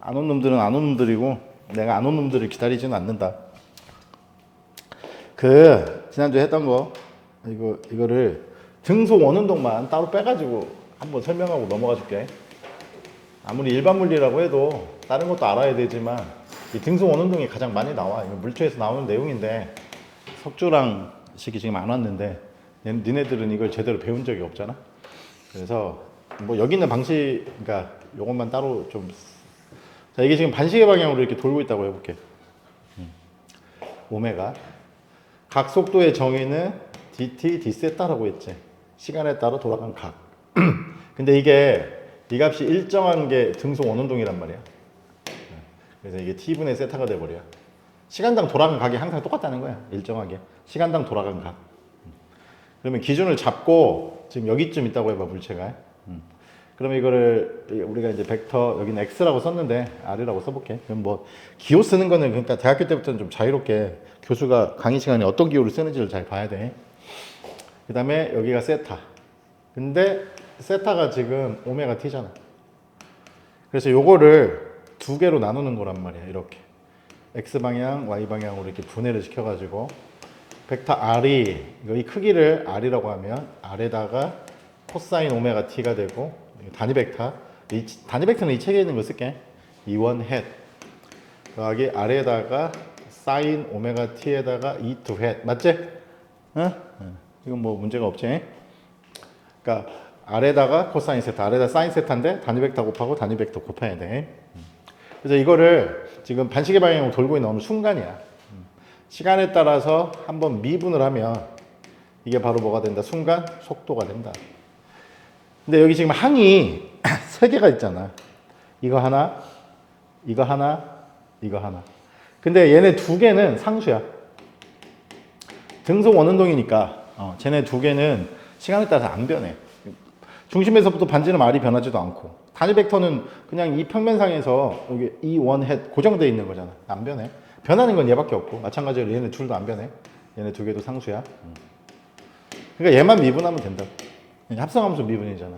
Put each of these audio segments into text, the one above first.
안 온 놈들은 안 온 놈들이고 내가 안 온 놈들을 기다리지는 않는다. 지난주에 했던 거 이거를 등속 원운동만 따로 빼가지고 한번 설명하고 넘어가 줄게. 아무리 일반 물리라고 해도 다른 것도 알아야 되지만 이 등속 원운동이 가장 많이 나와. 이거 물초에서 나오는 내용인데 석주랑 식이 지금 안 왔는데 니네들은 이걸 제대로 배운 적이 없잖아. 그래서 뭐 여기 있는 방식, 그러니까 요것만 따로 좀. 자, 이게 지금 반시계 방향으로 이렇게 돌고 있다고 해볼게. 오메가. 각 속도의 정의는 dt, d세타라고 했지. 시간에 따라 돌아간 각. 근데 이 값이 일정한 게 등속 원운동이란 말이야. 그래서 이게 t분의 세타가 돼버려. 시간당 돌아간 각이 항상 똑같다는 거야. 일정하게. 시간당 돌아간 각. 그러면 기준을 잡고 지금 여기쯤 있다고 해봐, 물체가. 그러면 이거를 우리가 이제 벡터, 여기는 x라고 썼는데 r이라고 써볼게. 그럼 뭐 기호 쓰는 거는 그러니까 대학교 때부터는 좀 자유롭게 교수가 강의 시간에 어떤 기호를 쓰는지를 잘 봐야 돼. 그 다음에 여기가 세타. 근데 세타가 지금 오메가 t잖아. 그래서 요거를 두 개로 나누는 거란 말이야. 이렇게 x방향, y방향으로 이렇게 분해를 시켜가지고 벡터 r이 이 크기를 r이라고 하면 r에다가 코사인 오메가 t가 되고, 단위 벡터, 단위 벡터는 이 책에 있는 거 쓸게. E1 헷 더하기 r에다가 사인 오메가 t에다가 E2 헷. 맞지? 어? 이건 뭐 문제가 없지? 그러니까 r에다가 코사인 세타, r에다 사인 세타인데 단위 벡터 곱하고 단위 벡터 곱해야 돼. 그래서 이거를 지금 반시계 방향으로 돌고 있는 어느 순간이야. 시간에 따라서 한번 미분을 하면 이게 바로 뭐가 된다? 순간 속도가 된다. 근데 여기 지금 항이 세 개가 있잖아. 이거 하나, 이거 하나, 이거 하나. 근데 얘네 두 개는 상수야. 등속 원운동이니까 쟤네 두 개는 시간에 따라서 안 변해. 중심에서부터 반지름 r이 변하지도 않고, 단위 벡터는 그냥 이 평면상에서 여기 E1 헷 고정되어 있는 거잖아. 안 변해. 변하는 건 얘밖에 없고, 마찬가지로 얘네 둘도 안 변해. 얘네 두 개도 상수야. 그러니까 얘만 미분하면 된다. 합성함수 미분이잖아.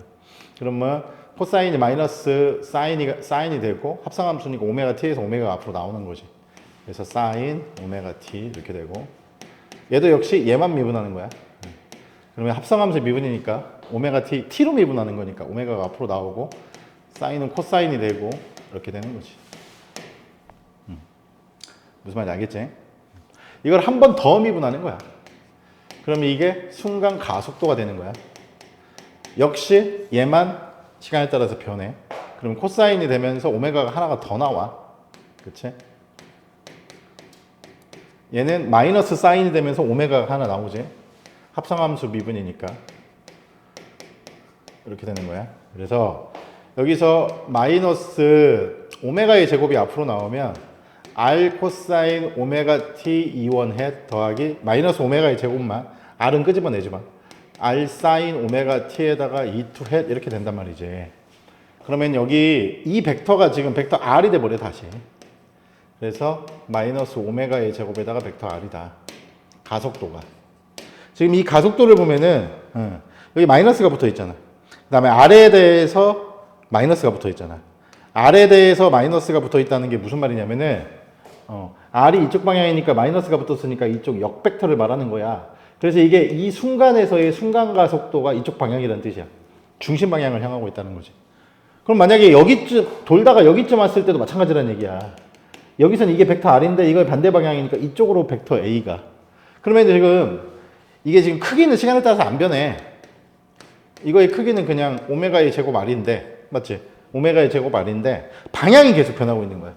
그러면 코사인이 마이너스 사인이 되고, 합성함수니까 오메가 t에서 오메가가 앞으로 나오는 거지. 그래서 사인 오메가 t 이렇게 되고, 얘도 역시 얘만 미분하는 거야. 그러면 합성함수 미분이니까 오메가 t로 미분하는 거니까 오메가가 앞으로 나오고, 사인은 코사인이 되고 이렇게 되는 거지. 무슨 말인지 알겠지? 이걸 한 번 더 미분하는 거야. 그러면 이게 순간 가속도가 되는 거야. 역시 얘만 시간에 따라서 변해. 그럼 코사인이 되면서 오메가가 하나가 더 나와. 그치? 얘는 마이너스 사인이 되면서 오메가가 하나 나오지. 합성함수 미분이니까. 이렇게 되는 거야. 그래서 여기서 마이너스 오메가의 제곱이 앞으로 나오면 r 코사인 오메가 t E1 헷 더하기 마이너스 오메가의 제곱만, r은 끄집어내지만 r 사인 오메가 t에다가 E2 헷 이렇게 된단 말이지. 그러면 여기 이 벡터가 지금 벡터 r이 돼버려 다시. 그래서 마이너스 오메가의 제곱에다가 벡터 r이다. 가속도가. 지금 이 가속도를 보면은 여기 마이너스가 붙어 있잖아. 그 다음에 r에 대해서 마이너스가 붙어 있잖아. r에 대해서 마이너스가 붙어 있다는 게 무슨 말이냐면은 r이 이쪽 방향이니까 마이너스가 붙었으니까 이쪽 역벡터를 말하는 거야. 그래서 이게 이 순간에서의 순간 가속도가 이쪽 방향이라는 뜻이야. 중심 방향을 향하고 있다는 거지. 그럼 만약에 여기쯤 돌다가 여기쯤 왔을 때도 마찬가지라는 얘기야. 여기서는 이게 벡터 r인데 이거 반대 방향이니까 이쪽으로 벡터 a가. 그러면 지금 이게 지금 크기는 시간에 따라서 안 변해. 이거의 크기는 그냥 오메가의 제곱 r인데, 맞지? 오메가의 제곱 r인데 방향이 계속 변하고 있는 거야.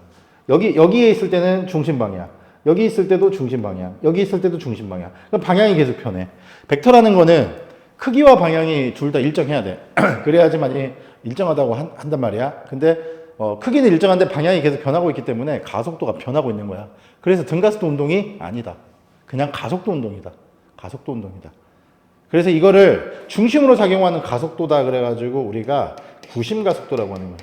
여기에 있을 때는 중심 방향, 여기 있을 때도 중심 방향, 여기 있을 때도 중심 방향. 그럼 방향이 계속 변해. 벡터라는 거는 크기와 방향이 둘 다 일정해야 돼. 그래야지만 일정하다고 한단 말이야. 근데 크기는 일정한데 방향이 계속 변하고 있기 때문에 가속도가 변하고 있는 거야. 그래서 등가속도 운동이 아니다. 그냥 가속도 운동이다. 가속도 운동이다. 그래서 이거를 중심으로 작용하는 가속도다 그래가지고 우리가 구심가속도라고 하는 거야.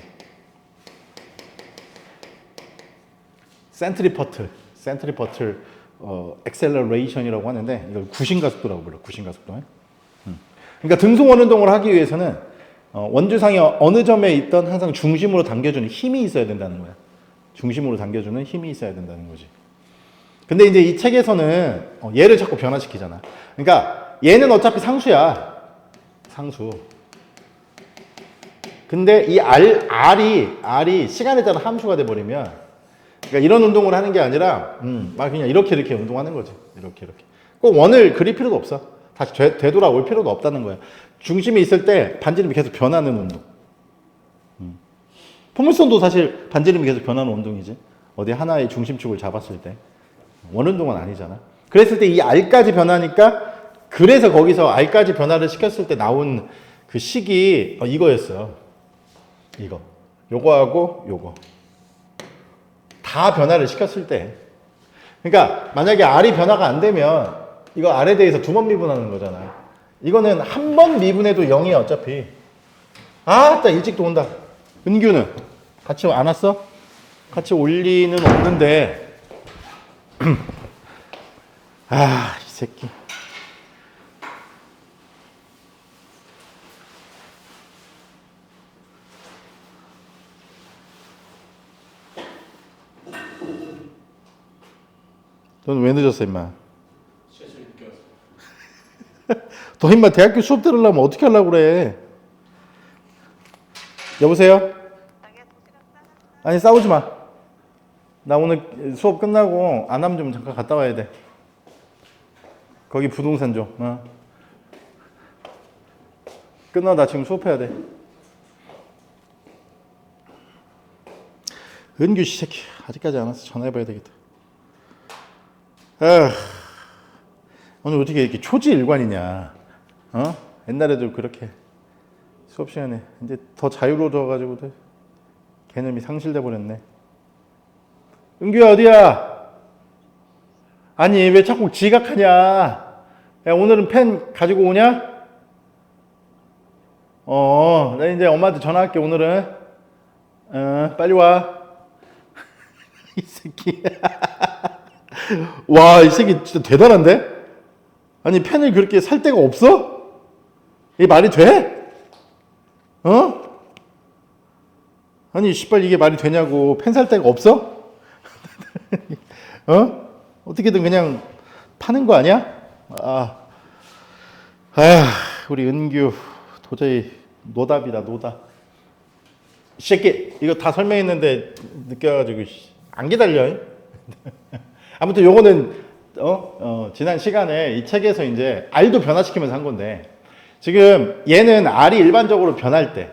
센트리퍼틀 엑셀러레이션이라고 하는데 이걸 구심가속도라고 불러. 구심가속도. 그러니까 등속 원운동을 하기 위해서는 원주상의 어느 점에 있던 항상 중심으로 당겨주는 힘이 있어야 된다는 거야. 중심으로 당겨주는 힘이 있어야 된다는 거지. 근데 이제 이 책에서는 얘를 자꾸 변화시키잖아. 그러니까 얘는 어차피 상수야. 상수. 근데 이 R이 시간에 따라 함수가 돼버리면, 그러니까 이런 운동을 하는 게 아니라, 막 그냥 이렇게 운동하는 거지. 이렇게. 꼭 원을 그릴 필요도 없어. 다시 되돌아올 필요도 없다는 거야. 중심이 있을 때 반지름이 계속 변하는 운동. 포물선도 사실 반지름이 계속 변하는 운동이지. 어디 하나의 중심축을 잡았을 때. 원운동은 아니잖아. 그랬을 때 이 R까지 변하니까, 그래서 거기서 R까지 변화를 시켰을 때 나온 그 식이 이거였어요. 이거. 요거하고 요거. 다 변화를 시켰을 때. 그러니까 만약에 R이 변화가 안 되면 이거 R에 대해서 두 번 미분하는 거잖아요. 이거는 한 번 미분해도 0이야 어차피. 딱 일찍도 온다. 은규는 같이 안 왔어? 같이 올 리는 없는데 이 새끼. 너는 왜 늦었어 임마? 너 임마 대학교 수업 들으려면 어떻게 하려고 그래? 여보세요? 아니 싸우지 마. 나 오늘 수업 끝나고 안암 좀 잠깐 갔다 와야 돼. 거기 부동산 좀. 끝나. 나 지금 수업해야 돼. 은규 씨 새끼 아직까지 안 와서 전화해봐야 되겠다. 오늘 어떻게 이렇게 초지일관이냐? 옛날에도 그렇게 수업 시간에 이제 더 자유로워져가지고 개념이 상실돼 버렸네. 은규야 어디야? 아니 왜 자꾸 지각하냐? 야 오늘은 펜 가지고 오냐? 나 이제 엄마한테 전화할게 오늘은. 빨리 와. 이 새끼. 와, 이 새끼 진짜 대단한데? 아니 펜을 그렇게 살 데가 없어? 이게 말이 돼? 아니 씨발 이게 말이 되냐고. 펜 살 데가 없어? 어떻게든 그냥 파는 거 아니야? 우리 은규 도저히 노답이다 노답. 이 새끼 이거 다 설명했는데 느껴가지고 안 기다려. 아무튼 요거는 지난 시간에 이 책에서 이제 R도 변화시키면서 한 건데, 지금 얘는 R이 일반적으로 변할 때,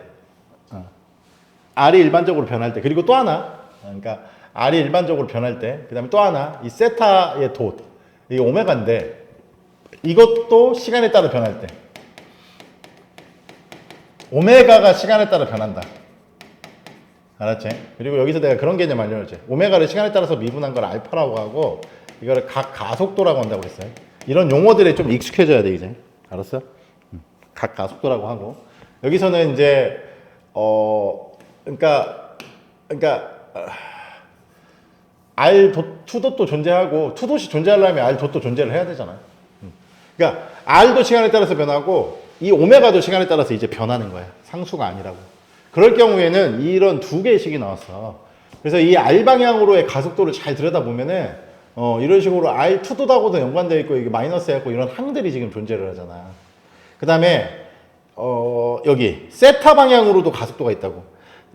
그리고 또 하나, 그러니까 R이 일반적으로 변할 때, 그 다음에 또 하나, 이 세타의 돛, 이게 오메가인데, 이것도 시간에 따라 변할 때, 오메가가 시간에 따라 변한다. 알았지? 그리고 여기서 내가 그런 개념 알려줬지. 오메가를 시간에 따라서 미분한 걸 알파라고 하고, 이거를 각 가속도라고 한다고 했어요. 이런 용어들에 좀 익숙해져야 돼, 이제. 알았어? 각 가속도라고 하고. 여기서는 이제, R 투돛도 존재하고, 투돛이 존재하려면 R 돛도 존재를 해야 되잖아. 그러니까, R도 시간에 따라서 변하고, 이 오메가도 시간에 따라서 이제 변하는 거야. 상수가 아니라고. 그럴 경우에는 이런 두 개의 식이 나왔어. 그래서 이 R 방향으로의 가속도를 잘 들여다보면은, 이런 식으로 R 투돛하고도 연관되어 있고, 이게 마이너스 해갖고 이런 항들이 지금 존재를 하잖아. 그 다음에, 여기, 세타 방향으로도 가속도가 있다고.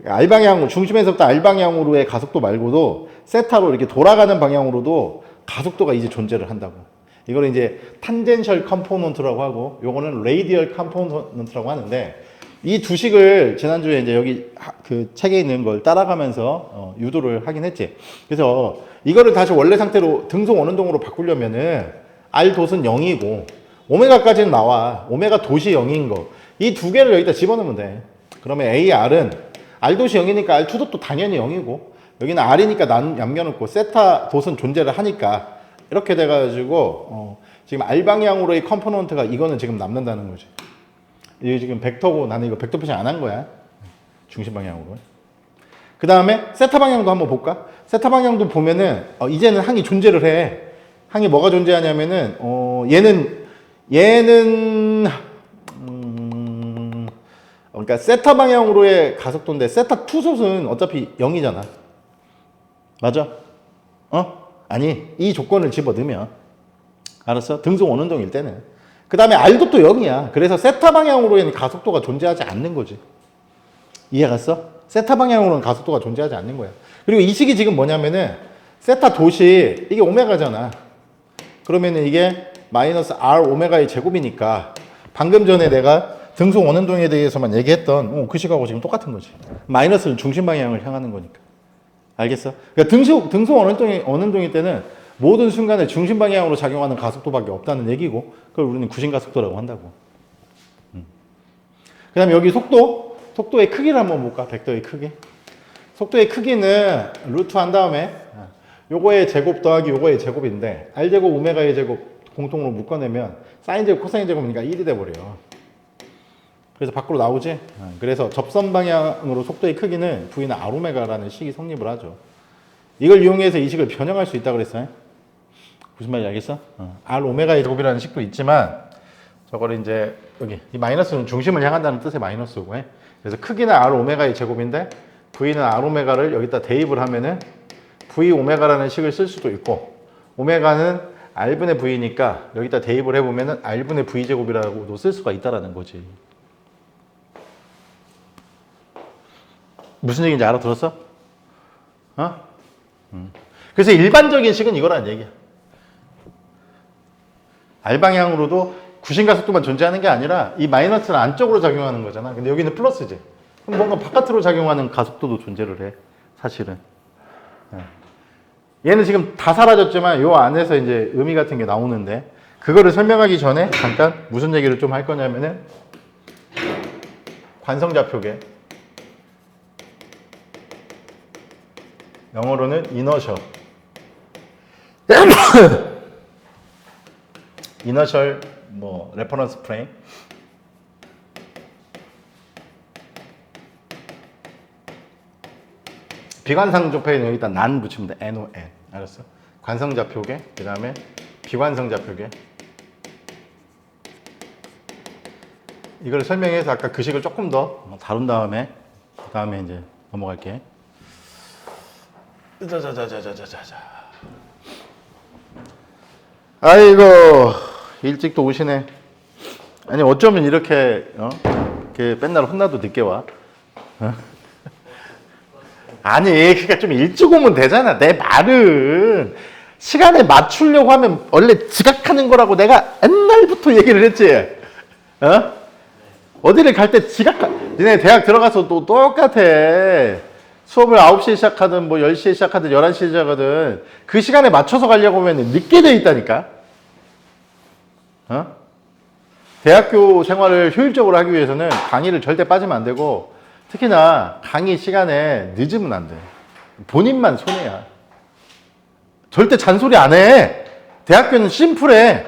R 방향, 중심에서부터 R 방향으로의 가속도 말고도, 세타로 이렇게 돌아가는 방향으로도 가속도가 이제 존재를 한다고. 이걸 이제 탄젠셜 컴포넌트라고 하고, 요거는 레이디얼 컴포넌트라고 하는데, 이 두 식을 지난주에 이제 여기 그 책에 있는 걸 따라가면서 유도를 하긴 했지. 그래서 이거를 다시 원래 상태로 등속 원운동으로 바꾸려면은 R 돛은 0이고 오메가까지는 나와. 오메가 돛이 0인 거. 이 두 개를 여기다 집어넣으면 돼. 그러면 AR은 R 돛이 0이니까 R 투돛도 당연히 0이고 여기는 R이니까 남겨놓고 세타 돛은 존재를 하니까 이렇게 돼가지고 지금 R 방향으로의 컴포넌트가 이거는 지금 남는다는 거지. 이게 지금 벡터고 나는 이거 벡터 표시 안 한 거야. 중심 방향으로. 그 다음에 세타 방향도 한번 볼까? 세타 방향도 보면은 이제는 항이 존재를 해. 항이 뭐가 존재하냐면은 얘는 그러니까 세타 방향으로의 가속도인데 세타 투돛은 어차피 0이잖아. 맞아? 아니, 이 조건을 집어넣으면, 알았어? 등속 원운동일 때는. 그 다음에 R도 또 0이야. 그래서 세타 방향으로는 가속도가 존재하지 않는 거지. 이해 갔어? 세타 방향으로는 가속도가 존재하지 않는 거야. 그리고 이 식이 지금 뭐냐면은, 세타 도시, 이게 오메가잖아. 그러면은 이게 마이너스 R 오메가의 제곱이니까, 방금 전에 내가 등속 원운동에 대해서만 얘기했던 그 식하고 지금 똑같은 거지. 마이너스는 중심 방향을 향하는 거니까. 알겠어? 그러니까 등속 원운동일 때는 모든 순간에 중심 방향으로 작용하는 가속도밖에 없다는 얘기고, 그걸 우리는 구심 가속도라고 한다고. 그 다음에 여기 속도의 크기를 한번 볼까? 벡터의 크기. 속도의 크기는 루트 한 다음에 요거의 제곱 더하기 요거의 제곱인데, R제곱 오메가의 제곱 공통으로 묶어내면 사인 제곱 코사인 제곱이니까 1이 돼버려. 그래서 밖으로 나오지? 그래서 접선 방향으로 속도의 크기는 V는 R오메가라는 식이 성립을 하죠. 이걸 이용해서 이 식을 변형할 수 있다고 그랬어요. 무슨 말인지 알겠어? R오메가의 제곱이라는 식도 있지만, 저거를 이제 여기 이 마이너스는 중심을 향한다는 뜻의 마이너스고, 그래서 크기는 R오메가의 제곱인데 V는 R오메가를 여기다 대입을 하면은 V오메가라는 식을 쓸 수도 있고, 오메가는 R분의 V니까 여기다 대입을 해보면은 R분의 V제곱이라고도 쓸 수가 있다라는 거지. 무슨 얘기인지 알아들었어? 그래서 일반적인 식은 이거란 얘기야. R방향으로도 구심가속도만 존재하는 게 아니라 이 마이너스는 안쪽으로 작용하는 거잖아. 근데 여기는 플러스지. 그럼 뭔가 바깥으로 작용하는 가속도도 존재를 해. 사실은. 얘는 지금 다 사라졌지만 요 안에서 이제 의미 같은 게 나오는데, 그거를 설명하기 전에 잠깐 무슨 얘기를 좀 할 거냐면은 관성좌표계. 영어로는 이너셜. 이너셜 레퍼런스 프레임. 비관성좌표에는 여기다 난 붙이면 돼. NON. 알았어? 관성좌표계, 그 다음에 비관성좌표계. 이걸 설명해서 아까 그 식을 조금 더 다룬 다음에, 그 다음에 이제 넘어갈게. 자자자자자자자. 아이고, 일찍 또 오시네. 아니, 어쩌면 이렇게 맨날 혼나도 늦게 와. 아니, 그러니까 좀 일찍 오면 되잖아. 내 말은 시간에 맞추려고 하면 원래 지각하는 거라고 내가 옛날부터 얘기를 했지. 어디를 갈 때 니네 대학 들어가서 또 똑같아. 수업을 9시에 시작하든 10시에 시작하든 11시에 시작하든 그 시간에 맞춰서 가려고 하면 늦게 돼 있다니까. 대학교 생활을 효율적으로 하기 위해서는 강의를 절대 빠지면 안 되고, 특히나 강의 시간에 늦으면 안 돼. 본인만 손해야. 절대 잔소리 안 해. 대학교는 심플해.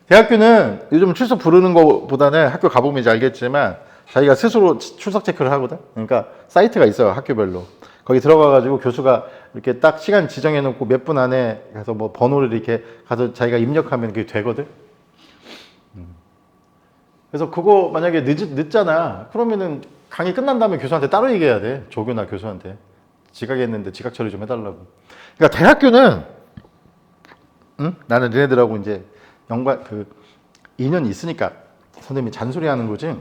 대학교는 요즘 출석 부르는 것보다는 학교 가보면 이제 알겠지만 자기가 스스로 출석 체크를 하거든. 그러니까 사이트가 있어요, 학교별로. 거기 들어가가지고 교수가 이렇게 딱 시간 지정해놓고 몇 분 안에 가서 번호를 이렇게 가서 자기가 입력하면 그게 되거든. 그래서 그거 만약에 늦잖아. 그러면은 강의 끝난 다음에 교수한테 따로 얘기해야 돼. 조교나 교수한테. 지각했는데 지각 처리 좀 해달라고. 그러니까 대학교는, 나는 너네들하고 이제 인연이 있으니까 선생님이 잔소리 하는 거지.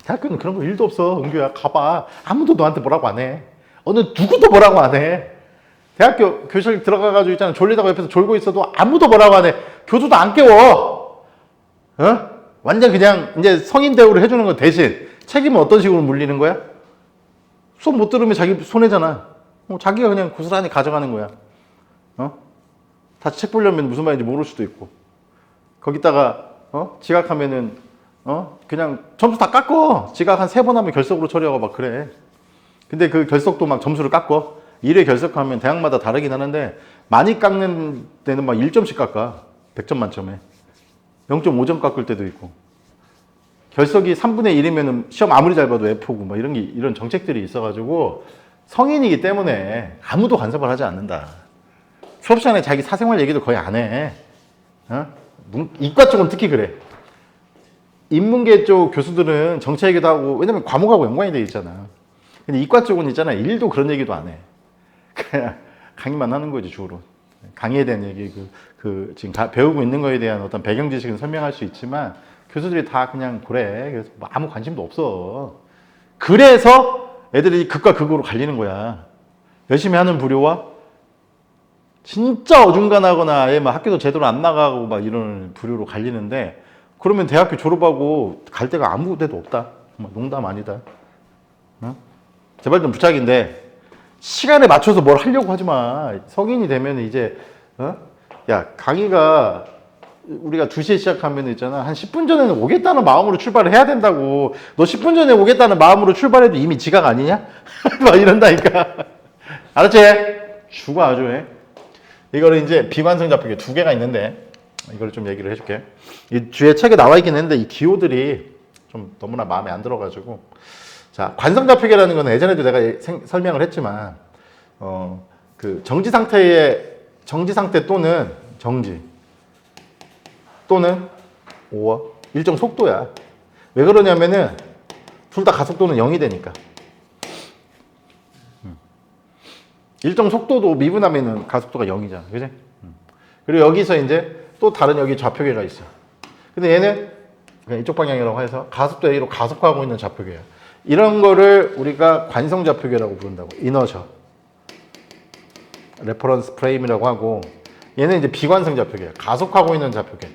대학교는 그런 거 일도 없어. 은규야, 가봐. 아무도 너한테 뭐라고 안 해. 어느 누구도 뭐라고 안 해. 대학교 교실 들어가가지고 있잖아. 졸리다고 옆에서 졸고 있어도 아무도 뭐라고 안 해. 교수도 안 깨워. 완전 그냥 이제 성인 대우를 해주는 거 대신 책임은 어떤 식으로 물리는 거야? 수업 못 들으면 자기 손해잖아. 자기가 그냥 고스란히 가져가는 거야. 다시 책 보려면 무슨 말인지 모를 수도 있고. 거기다가 지각하면은 그냥 점수 다 깎어. 지각 한 3번 하면 결석으로 처리하고 막 그래. 근데 그 결석도 막 점수를 깎어. 1회 결석하면 대학마다 다르긴 하는데 많이 깎는 데는 막 1점씩 깎아. 100점 만점에. 0.5점 깎을 때도 있고. 결석이 3분의 1이면 시험 아무리 잘 봐도 F고 뭐 이런 정책들이 있어가지고 성인이기 때문에 아무도 간섭을 하지 않는다. 수업 시간에 자기 사생활 얘기도 거의 안 해. 이과 쪽은 특히 그래. 인문계 쪽 교수들은 정치 얘기도 하고, 왜냐면 과목하고 연관이 돼 있잖아. 근데 이과 쪽은 있잖아. 일도 그런 얘기도 안 해. 그냥 강의만 하는 거지 주로. 강의에 대한 얘기, 지금 배우고 있는 거에 대한 어떤 배경 지식은 설명할 수 있지만 교수들이 다 그냥 그래. 그래서 뭐 아무 관심도 없어. 그래서 애들이 극과 극으로 갈리는 거야. 열심히 하는 부류와 진짜 어중간하거나 아예 막 학교도 제대로 안 나가고 막 이런 부류로 갈리는데, 그러면 대학교 졸업하고 갈 데가 아무 데도 없다. 정말 농담 아니다. 어? 제발 좀 부탁인데 시간에 맞춰서 뭘 하려고 하지 마. 성인이 되면 이제 야, 강의가 우리가 2시에 시작하면 있잖아. 한 10분 전에는 오겠다는 마음으로 출발을 해야 된다고. 너 10분 전에 오겠다는 마음으로 출발해도 이미 지각 아니냐? 막 이런다니까. 알았지? 죽어 아주 해. 이거를 이제 비관성 좌표계 2개가 있는데 이걸 좀 얘기를 해줄게. 이 뒤에 책에 나와 있긴 했는데 이 기호들이 좀 너무나 마음에 안 들어가지고. 자, 관성 좌표계라는 건 예전에도 내가 설명을 했지만 그 정지 상태 또는 정지 또는 오어 일정 속도야. 왜 그러냐면은 둘 다 가속도는 0이 되니까. 일정 속도도 미분하면은 가속도가 0이잖아. 그지? 그리고 여기서 이제 또 다른 여기 좌표계가 있어. 근데 얘는 그냥 이쪽 방향이라고 해서 가속도 A로 가속화하고 있는 좌표계야. 이런 거를 우리가 관성 좌표계라고 부른다고. 이너셔. 레퍼런스 프레임이라고 하고, 얘는 이제 비관성 좌표계야. 가속하고 있는 좌표계.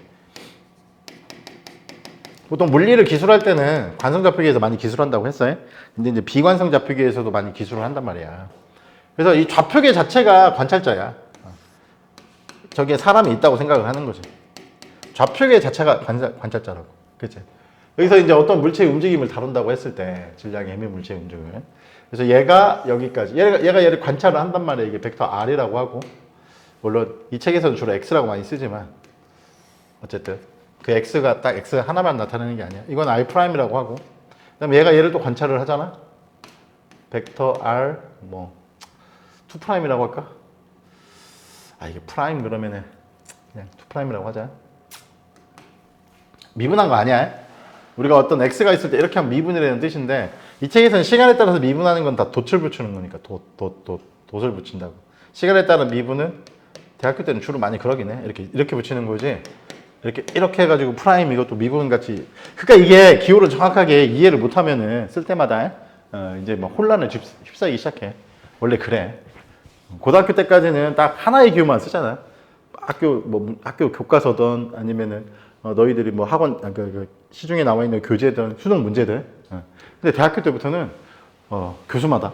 보통 물리를 기술할 때는 관성 좌표계에서 많이 기술한다고 했어요. 근데 이제 비관성 좌표계에서도 많이 기술을 한단 말이야. 그래서 이 좌표계 자체가 관찰자야. 저기에 사람이 있다고 생각을 하는 거지. 좌표계 자체가 관찰자라고. 그치? 여기서 이제 어떤 물체의 움직임을 다룬다고 했을 때, 질량의 해미 물체의 움직임을. 그래서 얘가 여기까지. 얘를 관찰을 한단 말이야. 이게 벡터 R이라고 하고. 물론 이 책에서는 주로 X라고 많이 쓰지만, 어쨌든. 그 X가 딱 X 하나만 나타내는 게 아니야. 이건 R'이라고 하고. 그 다음에 얘를 또 관찰을 하잖아. 벡터 R, 2'이라고 할까? 이게 프라임 그러면은 그냥 2'이라고 하자. 미분한 거 아니야. 우리가 어떤 x가 있을 때 이렇게 하면 미분이라는 뜻인데, 이 책에서는 시간에 따라서 미분하는 건 다 돛을 붙이는 거니까 돛을 붙인다고. 시간에 따른 미분은 대학교 때는 주로 많이 그러긴 해. 이렇게 붙이는 거지. 이렇게 해가지고 프라임 이것도 미분 같이. 그러니까 이게 기호를 정확하게 이해를 못하면은 쓸 때마다 이제 막 혼란을 휩싸이기 시작해. 원래 그래. 고등학교 때까지는 딱 하나의 기호만 쓰잖아. 학교 교과서든 아니면은 너희들이 뭐 학원 시중에 나와 있는 교재든 수능 문제들. 근데 대학교 때부터는 교수마다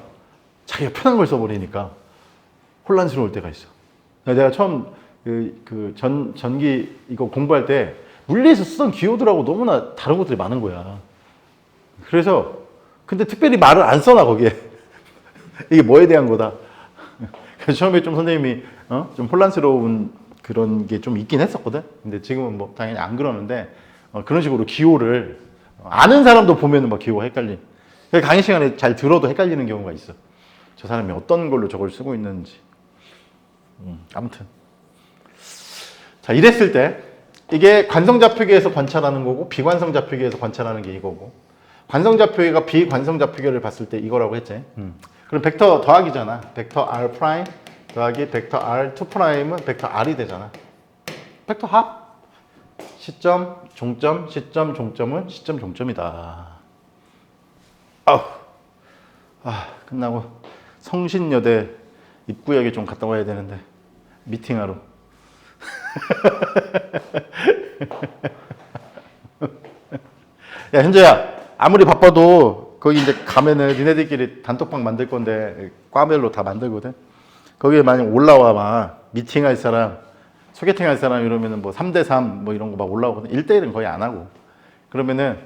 자기가 편한 걸 써버리니까 혼란스러울 때가 있어. 내가 처음 전기 이거 공부할 때 물리에서 쓰던 기호들하고 너무나 다른 것들이 많은 거야. 그래서 근데 특별히 말을 안 써놔 거기에. 이게 뭐에 대한 거다. 그래서 처음에 좀 선생님이 좀 혼란스러운 그런 게 좀 있긴 했었거든. 근데 지금은 뭐 당연히 안 그러는데 그런 식으로 기호를 아는 사람도 보면은 막 기호가 헷갈린. 강의 시간에 잘 들어도 헷갈리는 경우가 있어. 저 사람이 어떤 걸로 저걸 쓰고 있는지. 아무튼 자, 이랬을 때 이게 관성좌표계에서 관찰하는 거고 비관성 좌표계에서 관찰하는 게 이거고, 관성좌표계가 비관성 좌표계를 봤을 때 이거라고 했지. 그럼 벡터 더하기잖아. 벡터 R 프라임 더하기 벡터 R 2'은 벡터 R이 되잖아. 벡터 합. 시점, 종점, 시점, 종점은 시점, 종점이다. 끝나고 성신여대 입구역에 좀 갔다 와야 되는데 미팅하러. 야, 현재야, 아무리 바빠도 거기 이제 가면은 니네들끼리 단톡방 만들 건데 과별로 다 만들거든. 거기에 만약 올라와 막 미팅할 사람, 소개팅 할 사람 이러면은 뭐 3대3 뭐 이런 거 막 올라오거든. 1대1은 거의 안 하고. 그러면은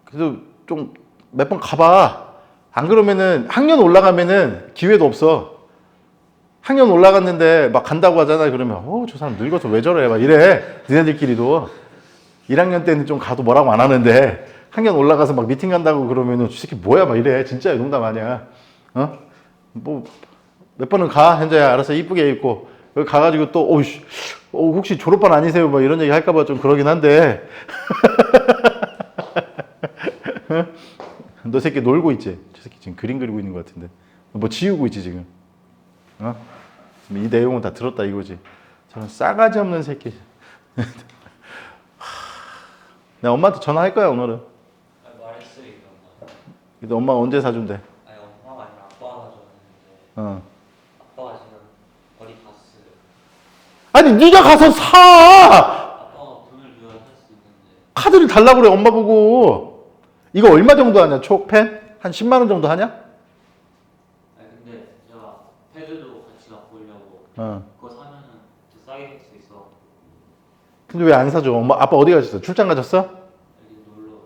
그래도 좀 몇 번 가봐. 안 그러면은 학년 올라가면은 기회도 없어. 학년 올라갔는데 막 간다고 하잖아. 그러면 저 사람 늙어서 왜 저래 막 이래. 니네들끼리도 1학년 때는 좀 가도 뭐라고 안 하는데 학년 올라가서 막 미팅 간다고 그러면은 저 새끼 뭐야 막 이래. 진짜 농담 아니야. 뭐 몇 번은 가. 현재야 알아서 이쁘게 입고 여기 가가지고 또 혹시 졸업반 아니세요 뭐 이런 얘기 할까봐 좀 그러긴 한데 너 새끼 놀고 있지? 저 새끼 지금 그림 그리고 있는 것 같은데 뭐 지우고 있지 지금. 이 내용은 다 들었다 이거지. 저는 싸가지 없는 새끼. 내가 엄마한테 전화할 거야 오늘은. 말했어요 이거 엄마. 근데 엄마가 언제 사준대? 아니 엄마가 아니라 아빠가 사줬는데 아빠가 지금 어디 갔어요. 아니 네가 가서 사. 아빠가 돈을 줘야 살 수 있는데. 카드를 달라고 그래 엄마 보고. 이거 얼마 정도 하냐 촉펜? 한 10만 원 정도 하냐? 아니 근데 제가 패드도 같이 갖고 오려고 그거 사면은 더 싸게 살 수 있어. 근데 왜 안 사줘? 엄마 아빠 어디 가셨어? 출장 가셨어? 여기 놀러.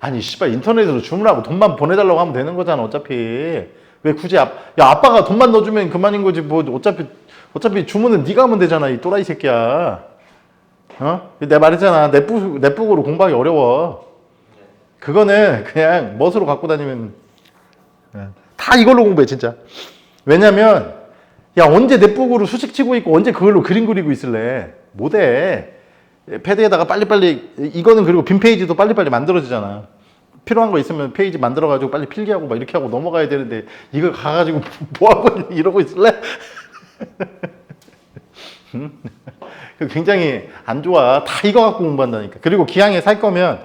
아니 씨발 인터넷으로 주문하고 돈만 보내달라고 하면 되는 거잖아 어차피. 왜 굳이 야 아빠가 돈만 넣어주면 그만인 거지 뭐 어차피 주문은 네가 하면 되잖아 이 또라이 새끼야. 내가 말했잖아 넷북으로 공부하기 어려워. 그거는 그냥 멋으로 갖고 다니면 다 이걸로 공부해 진짜. 왜냐면 야 언제 넷북으로 수식 치고 있고 언제 그걸로 그림 그리고 있을래. 못해. 패드에다가 빨리빨리 이거는 그리고 빈 페이지도 빨리빨리 만들어지잖아. 필요한 거 있으면 페이지 만들어가지고 빨리 필기하고 막 이렇게 하고 넘어가야 되는데 이걸 가가지고 뭐하고 이러고 있을래? 굉장히 안 좋아. 다 이거 갖고 공부한다니까. 그리고 기왕에 살 거면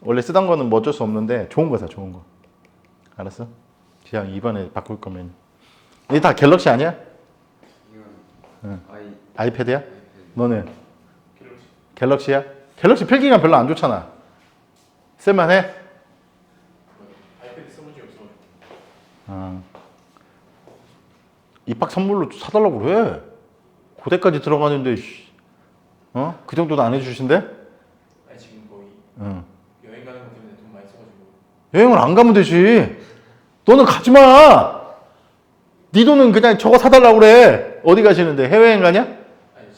원래 쓰던 거는 뭐 어쩔 수 없는데 좋은 거 사, 좋은 거. 알았어? 기왕 이번에 바꿀 거면. 이게 다 갤럭시 아니야? 이건 아이패드야? 너는? 갤럭시야? 갤럭시 필기감 별로 안 좋잖아. 쓸만해? 아이패드 써본 적이 없어. 입학 선물로 사달라고 그래. 고대까지 들어가는데 그 정도도 안 해주신대? 아니 지금 거의 응. 여행 가는 것 때문에 돈 많이 써가지고. 여행을 안 가면 되지. 너는 가지 마. 네 돈은 그냥 저거 사달라고 그래. 어디 가시는데? 해외여행 가냐? 아니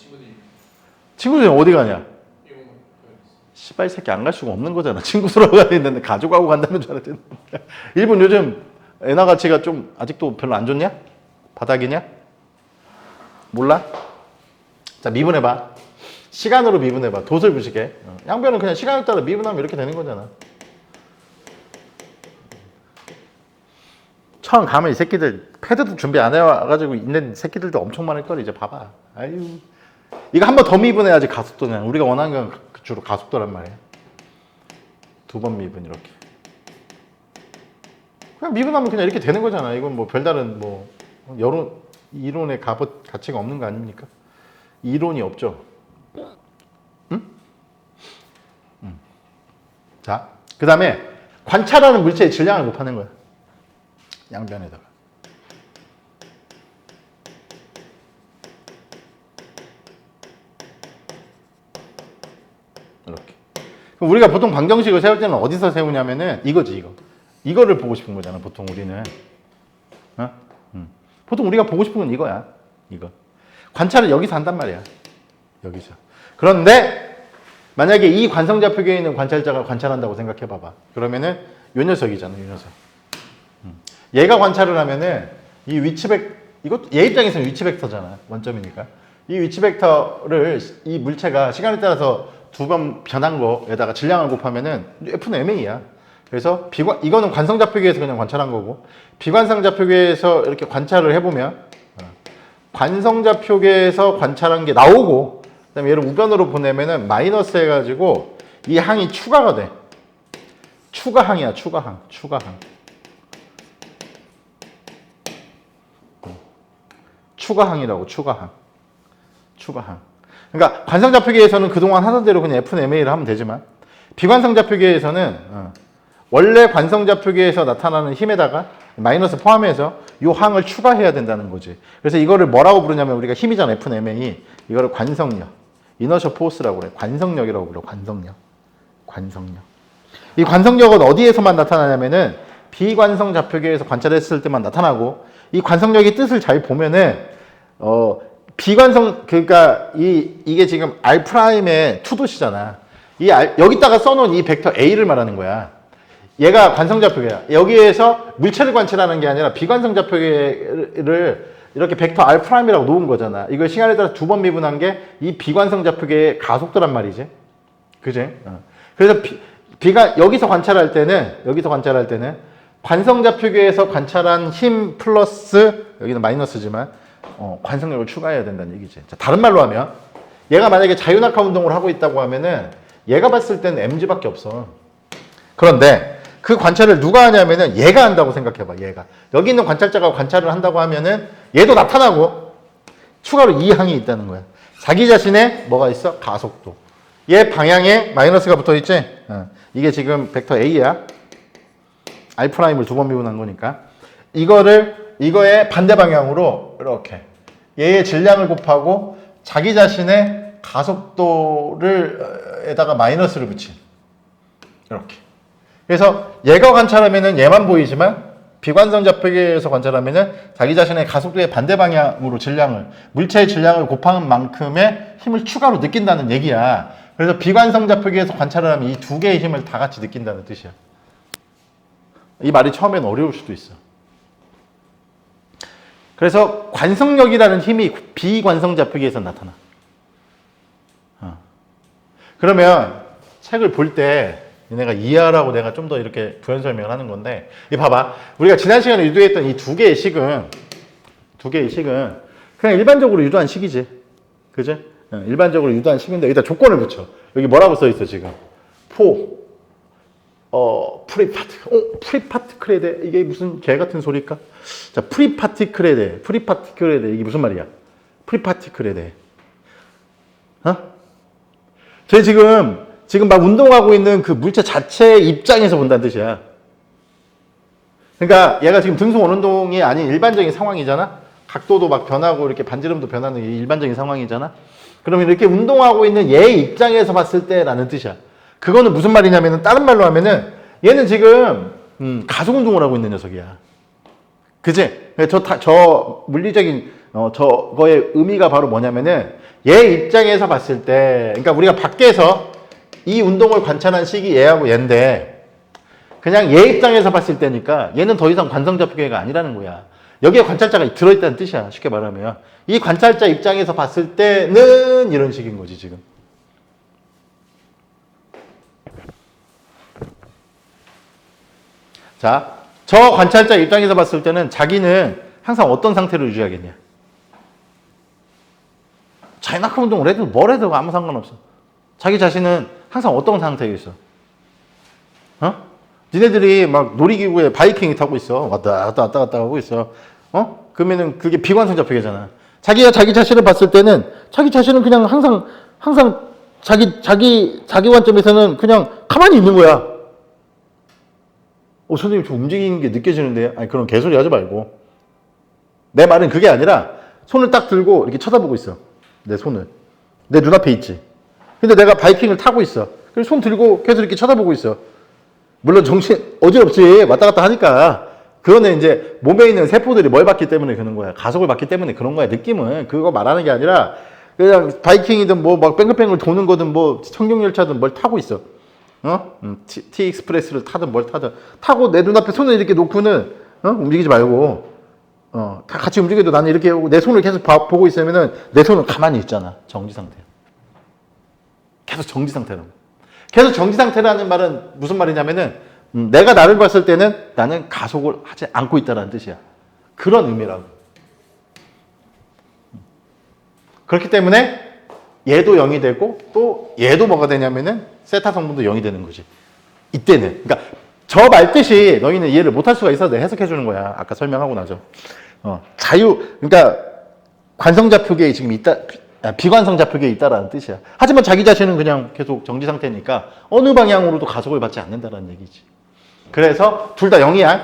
친구들이 어디 가냐? 이거 씨발 새끼 안 갈 수가 없는 거잖아. 친구들하고 가야 되는데 가족하고 간다는 줄 알았는데. 일본 요즘 엔화 가치가 좀 아직도 별로 안 좋냐? 바닥이냐? 몰라? 자 미분해봐. 시간으로 미분해봐. 돛을 부시게. 양변은 그냥 시간에 따라 미분하면 이렇게 되는 거잖아. 처음 가면 이 새끼들 패드도 준비 안 해와가지고 있는 새끼들도 엄청 많을 걸 이제 봐봐. 아유 이거 한 번 더 미분해야지 가속도냐. 우리가 원하는 건 주로 가속도란 말이야. 2번 미분 이렇게. 그냥 미분하면 그냥 이렇게 되는 거잖아. 이건 뭐 별다른 뭐 이론의 가치가 없는 거 아닙니까? 이론이 없죠. 응? 자, 그 다음에 관찰하는 물체의 질량을 곱하는 거야. 양변에다가. 이렇게. 그럼 우리가 보통 방정식을 세울 때는 어디서 세우냐면은 이거지, 이거. 이거를 보고 싶은 거잖아, 보통 우리는. 보통 우리가 보고 싶은 건 이거야. 이거. 관찰을 여기서 한단 말이야. 여기서. 그런데 만약에 이 관성좌표계에 있는 관찰자가 관찰한다고 생각해 봐봐. 그러면은 요 녀석이잖아, 요 녀석. 얘가 관찰을 하면은 이 이것도 얘 입장에서는 위치 벡터잖아. 원점이니까. 이 위치 벡터를 이 물체가 시간에 따라서 2번 변한 거에다가 질량을 곱하면은 F는 MA야. 그래서 이거는 관성좌표계에서 그냥 관찰한 거고, 비관성좌표계에서 이렇게 관찰을 해보면 관성좌표계에서 관찰한 게 나오고, 그다음에 얘를 우변으로 보내면은 마이너스 해가지고 이 항이 추가가 돼. 추가항이야, 추가항. 추가항이라고, 추가항. 그러니까 관성좌표계에서는 그동안 하던 대로 그냥 F는 MA를 하면 되지만, 비관성좌표계에서는 원래 관성좌표계에서 나타나는 힘에다가 마이너스 포함해서 이 항을 추가해야 된다는 거지. 그래서 이거를 뭐라고 부르냐면, 우리가 힘이잖아, F는 MA. 이거를 관성력, 이너셜 포스라고 그래. 관성력이라고 불러. 관성력. 이 관성력은 어디에서만 나타나냐면은 비관성좌표계에서 관찰했을 때만 나타나고, 이 관성력의 뜻을 잘 보면은 그러니까 이게 지금 R'의 투도시잖아. 여기다가 써놓은 이 벡터 A를 말하는 거야. 얘가 관성좌표계야. 여기에서 물체를 관찰하는 게 아니라 비관성좌표계를 이렇게 벡터 R'이라고 놓은 거잖아. 이걸 시간에 따라 2번 미분한 게 이 비관성좌표계의 가속도란 말이지. 그지? 그래서 여기서 관찰할 때는 관성좌표계에서 관찰한 힘 플러스 여기는 마이너스지만 관성력을 추가해야 된다는 얘기지. 자, 다른 말로 하면 얘가 만약에 자유낙하 운동을 하고 있다고 하면은 얘가 봤을 때는 mg밖에 없어. 그런데 그 관찰을 누가 하냐면은 얘가 한다고 생각해봐. 얘가 여기 있는 관찰자가 관찰을 한다고 하면은 얘도 나타나고 추가로 이 항이 있다는 거야. 자기 자신의 뭐가 있어? 가속도. 얘 방향에 마이너스가 붙어 있지? 이게 지금 벡터 A야. R'을 두 번 미분한 거니까. 이거의 반대 방향으로 이렇게 얘의 질량을 곱하고 자기 자신의 가속도를 에다가 마이너스를 붙인. 이렇게. 그래서 얘가 관찰하면은 얘만 보이지만 비관성 좌표계에서 관찰하면은 자기 자신의 가속도의 반대 방향으로 물체의 질량을 곱한 만큼의 힘을 추가로 느낀다는 얘기야. 그래서 비관성 좌표계에서 관찰을 하면 이 두 개의 힘을 다 같이 느낀다는 뜻이야. 이 말이 처음엔 어려울 수도 있어. 그래서 관성력이라는 힘이 비관성 좌표계에서 나타나. 그러면 책을 볼 때 내가 이해하라고 내가 좀 더 이렇게 부연 설명을 하는 건데, 이 봐봐. 우리가 지난 시간에 유도했던 이 두 개의 식은 그냥 일반적으로 유도한 식이지. 그지? 일반적으로 유도한 식인데 여기다 조건을 붙여. 여기 뭐라고 써 있어 지금? 프리파티클에 이게 무슨 개 같은 소리일까? 자, 프리파티클에 이게 무슨 말이야? 프리파티클에 저희 지금 막 운동하고 있는 그 물체 자체의 입장에서 본다는 뜻이야. 그러니까 얘가 지금 등속 원운동이 아닌 일반적인 상황이잖아. 각도도 막 변하고 이렇게 반지름도 변하는 일반적인 상황이잖아. 그러면 이렇게 운동하고 있는 얘의 입장에서 봤을 때라는 뜻이야. 그거는 무슨 말이냐면은 다른 말로 하면은 얘는 지금 가속 운동을 하고 있는 녀석이야. 그지? 저 물리적인 저거의 의미가 바로 뭐냐면은 얘 입장에서 봤을 때, 그러니까 우리가 밖에서 이 운동을 관찰한 식이 얘하고 얘인데 그냥 얘 입장에서 봤을 때니까 얘는 더 이상 관성좌표계가 아니라는 거야. 여기에 관찰자가 들어있다는 뜻이야. 쉽게 말하면 이 관찰자 입장에서 봤을 때는 이런 식인 거지 지금. 자, 저 관찰자 입장에서 봤을 때는 자기는 항상 어떤 상태를 유지하겠냐. 자유낙하 운동을 해도 뭘 해도 아무 상관없어. 자기 자신은 항상 어떤 상태에 있어. 니네들이 막 놀이기구에 바이킹 타고 있어. 왔다 갔다 하고 있어. 그러면은 그게 비관성 좌표계잖아. 자기가 자기 자신을 봤을 때는 자기 자신은 그냥 항상 자기 관점에서는 그냥 가만히 있는 거야. 선생님 저 움직이는 게 느껴지는데요? 아니 그럼 개소리 하지 말고. 내 말은 그게 아니라 손을 딱 들고 이렇게 쳐다보고 있어. 내 손을. 내 눈앞에 있지. 근데 내가 바이킹을 타고 있어. 그래서 손 들고 계속 이렇게 쳐다보고 있어. 물론 정신 어지럽지. 왔다 갔다 하니까. 그거는 이제 몸에 있는 세포들이 뭘 받기 때문에 그런 거야. 가속을 받기 때문에 그런 거야. 느낌은. 그거 말하는 게 아니라 그냥 바이킹이든 뭐 막 뺑글뺑글 도는 거든 뭐 청룡열차든 뭘 타고 있어. T-익스프레스를 타든 뭘 타든 타고 내 눈앞에 손을 이렇게 놓고는 움직이지 말고 다 같이 움직여도 나는 이렇게 내 손을 계속 보고 있으면은 내 손은 가만히 있잖아. 정지 상태. 계속 정지 상태라고. 계속 정지 상태라는 말은 무슨 말이냐면은 내가 나를 봤을 때는 나는 가속을 하지 않고 있다는 뜻이야. 그런 의미라고. 그렇기 때문에 얘도 0이 되고 또 얘도 뭐가 되냐면은 세타 성분도 0이 되는 거지. 이때는. 그러니까 저 말뜻이 너희는 이해를 못할 수가 있어서 내가 해석해 주는 거야. 아까 설명하고 나죠. 그러니까 관성좌표계에 지금 있다, 비관성좌표계에 있다라는 뜻이야. 하지만 자기 자신은 그냥 계속 정지 상태니까 어느 방향으로도 가속을 받지 않는다라는 얘기지. 그래서 둘 다 0이야.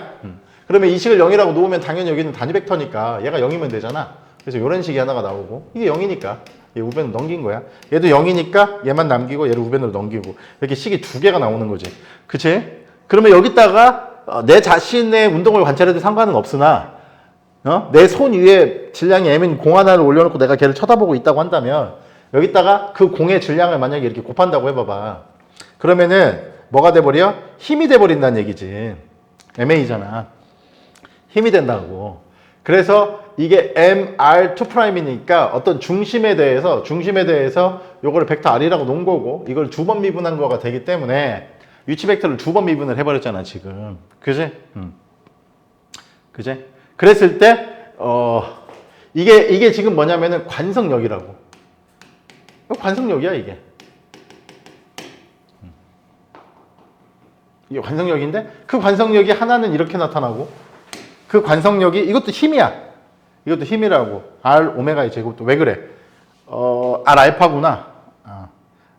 그러면 이 식을 0이라고 놓으면 당연히 여기는 단위 벡터니까 얘가 0이면 되잖아. 그래서 이런 식이 하나가 나오고 이게 0이니까 얘 우변으로 넘긴 거야. 얘도 0이니까 얘만 남기고 얘를 우변으로 넘기고 이렇게 식이 두 개가 나오는 거지. 그치? 그러면 여기다가 내 자신의 운동을 관찰해도 상관은 없으나 내 손 위에 질량이 M인 공 하나를 올려놓고 내가 걔를 쳐다보고 있다고 한다면 여기다가 그 공의 질량을 만약에 이렇게 곱한다고 해봐봐. 그러면은 뭐가 돼버려? 힘이 돼버린다는 얘기지. MA잖아. 힘이 된다고. 그래서 이게 MR2'이니까 어떤 중심에 대해서 요거를 벡터 R이라고 놓은 거고 이걸 두 번 미분한 거가 되기 때문에 위치 벡터를 두 번 미분을 해버렸잖아 지금. 그지? 그제? 그랬을 때 이게 지금 뭐냐면은 관성력이라고. 관성력이야 이게. 이게 관성력인데 그 관성력이 하나는 이렇게 나타나고 그 관성력이 이것도 힘이야. 이것도 힘이라고. R 오메가의 제곱도 왜 그래? R 알파구나.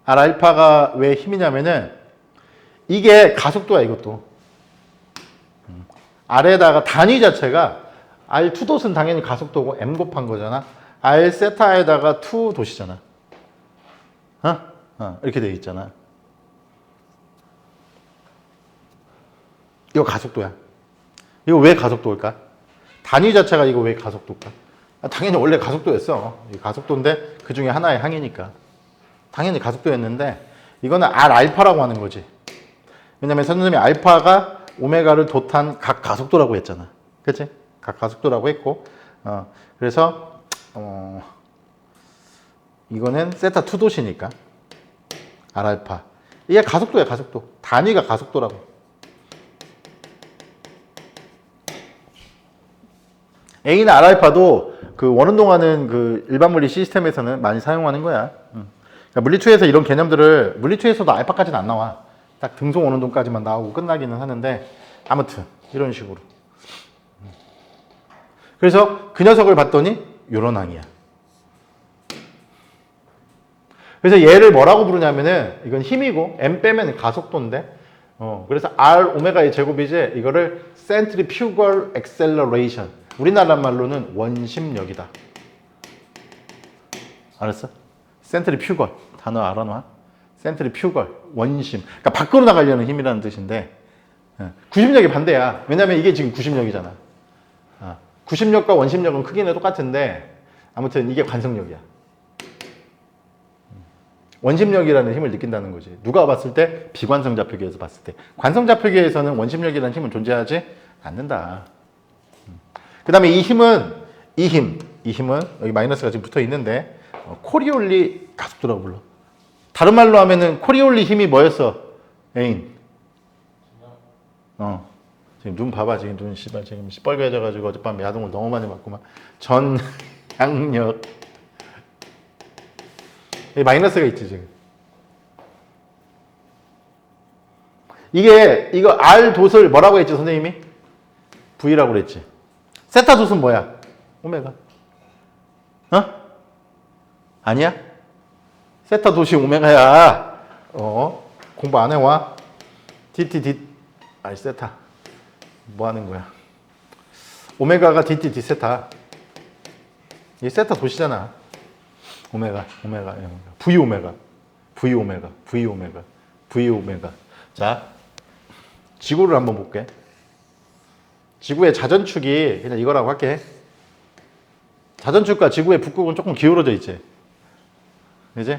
R 알파가 왜 힘이냐면은 이게 가속도야 이것도. R에다가 단위 자체가 R2 돛은 당연히 가속도고 M 곱한 거잖아. R 세타에다가 2 돛이잖아. 이렇게 돼 있잖아. 이거 가속도야. 이거 왜 가속도일까? 단위 자체가 이거 왜 가속도일까? 당연히 원래 가속도였어. 이 가속도인데 그 중에 하나의 항이니까. 당연히 가속도였는데 이거는 R 알파라고 하는 거지. 왜냐면 선생님이 알파가 오메가를 돛한 각 가속도라고 했잖아. 그치? 각 가속도라고 했고 그래서 이거는 세타 2 돛이니까 R 알파. 이게 가속도야 가속도. 단위가 가속도라고. A나 R 알파도 그 원운동하는 그 일반 물리 시스템에서는 많이 사용하는 거야. 그러니까 물리투에서 이런 개념들을 물리투에서도 알파까지는 안 나와. 딱 등속 원운동까지만 나오고 끝나기는 하는데 아무튼 이런 식으로. 그래서 그 녀석을 봤더니 요런 항이야. 그래서 얘를 뭐라고 부르냐면은 이건 힘이고 M 빼면 가속도인데 그래서 R 오메가의 제곱이지 이거를 centrifugal acceleration 우리나라 말로는 원심력이다. 알았어? centrifugal 단어 알아놔? centrifugal 원심. 그러니까 밖으로 나가려는 힘이라는 뜻인데 구심력이 반대야. 왜냐면 이게 지금 구심력이잖아. 구심력과 원심력은 크기는 똑같은데 아무튼 이게 관성력이야. 원심력이라는 힘을 느낀다는 거지. 누가 봤을 때? 비관성 좌표계에서 봤을 때. 관성 좌표계에서는 원심력이라는 힘은 존재하지 않는다. 그 다음에 이 힘은 여기 마이너스가 지금 붙어 있는데 코리올리 가속도라고 불러. 다른 말로 하면은 코리올리 힘이 뭐였어? 애인. 지금 눈 봐봐. 지금 눈 씨발 지금 시뻘개져가지고 어젯밤 야동을 너무 많이 봤구만. 전향력. 마이너스가 있지 지금. 이거 R 돛을 뭐라고 했지 선생님이? V라고 그랬지. 세타 돛은 뭐야? 오메가. 아니야? 세타 돛이 오메가야. 공부 안 해와? 세타. 뭐 하는 거야? 오메가가 DT 세타. 이 세타 돛이잖아. 오메가. V 오메가. 자, 지구를 한번 볼게. 지구의 자전축이 그냥 이거라고 할게. 자전축과 지구의 북극은 조금 기울어져 있지. 그지?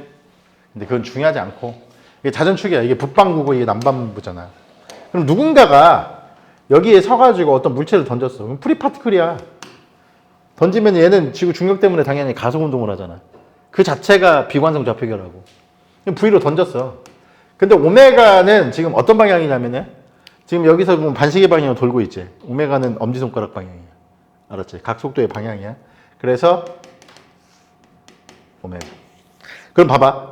근데 그건 중요하지 않고. 이게 자전축이야. 이게 북반구고 이게 남반구잖아. 그럼 누군가가 여기에 서가지고 어떤 물체를 던졌어. 그럼 프리파티클이야. 던지면 얘는 지구 중력 때문에 당연히 가속 운동을 하잖아. 그 자체가 비관성 좌표계라고. V로 던졌어. 근데 오메가는 지금 어떤 방향이냐면은 지금 여기서 보면 반시계 방향으로 돌고 있지. 오메가는 엄지손가락 방향이야. 알았지? 각속도의 방향이야. 그래서 오메가. 그럼 봐봐.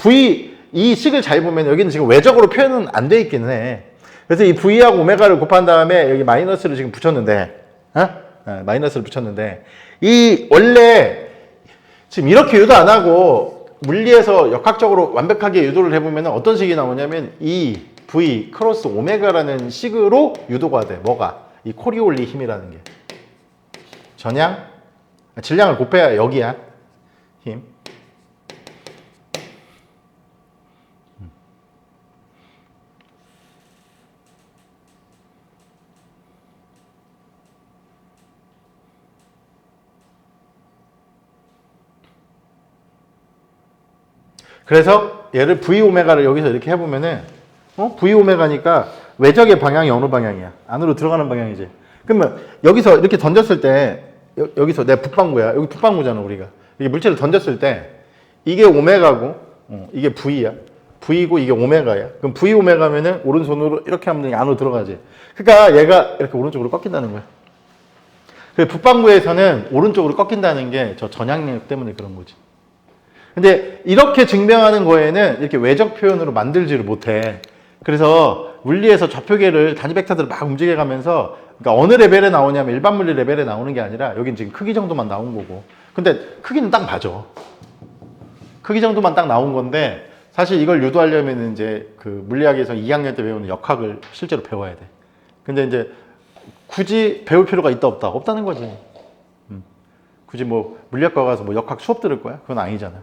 이 식을 잘 보면 여기는 지금 외적으로 표현은 안 돼 있기는 해. 그래서 이 V하고 오메가를 곱한 다음에 여기 마이너스를 지금 붙였는데 마이너스를 붙였는데 이 원래 지금 이렇게 유도 안 하고 물리에서 역학적으로 완벽하게 유도를 해보면 어떤 식이 나오냐면 이 V 크로스 오메가라는 식으로 유도가 돼. 뭐가? 이 코리올리 힘이라는 게. 전향? 질량을 곱해야 여기야. 힘. 그래서 얘를 V오메가를 여기서 이렇게 해보면은 V오메가니까 외적의 방향이 어느 방향이야? 안으로 들어가는 방향이지. 그러면 여기서 이렇게 던졌을 때 여기서 내 북반구야. 여기 북반구잖아 우리가. 이게 물체를 던졌을 때 이게 오메가고 이게 V야. V고 이게 오메가야. 그럼 V오메가면은 오른손으로 이렇게 하면 안으로 들어가지. 그러니까 얘가 이렇게 오른쪽으로 꺾인다는 거야. 그 북반구에서는 오른쪽으로 꺾인다는 게 저 전향력 때문에 그런 거지. 근데 이렇게 증명하는 거에는 이렇게 외적 표현으로 만들지를 못해. 그래서 물리에서 좌표계를 단위 벡터들을 막 움직여가면서 그러니까 어느 레벨에 나오냐면 일반 물리 레벨에 나오는 게 아니라 여긴 지금 크기 정도만 나온 거고. 근데 크기는 딱 맞아. 크기 정도만 딱 나온 건데 사실 이걸 유도하려면 이제 그 물리학에서 2학년 때 배우는 역학을 실제로 배워야 돼. 근데 이제 굳이 배울 필요가 있다 없다? 없다는 거지. 굳이 뭐 물리학과 가서 뭐 역학 수업 들을 거야? 그건 아니잖아.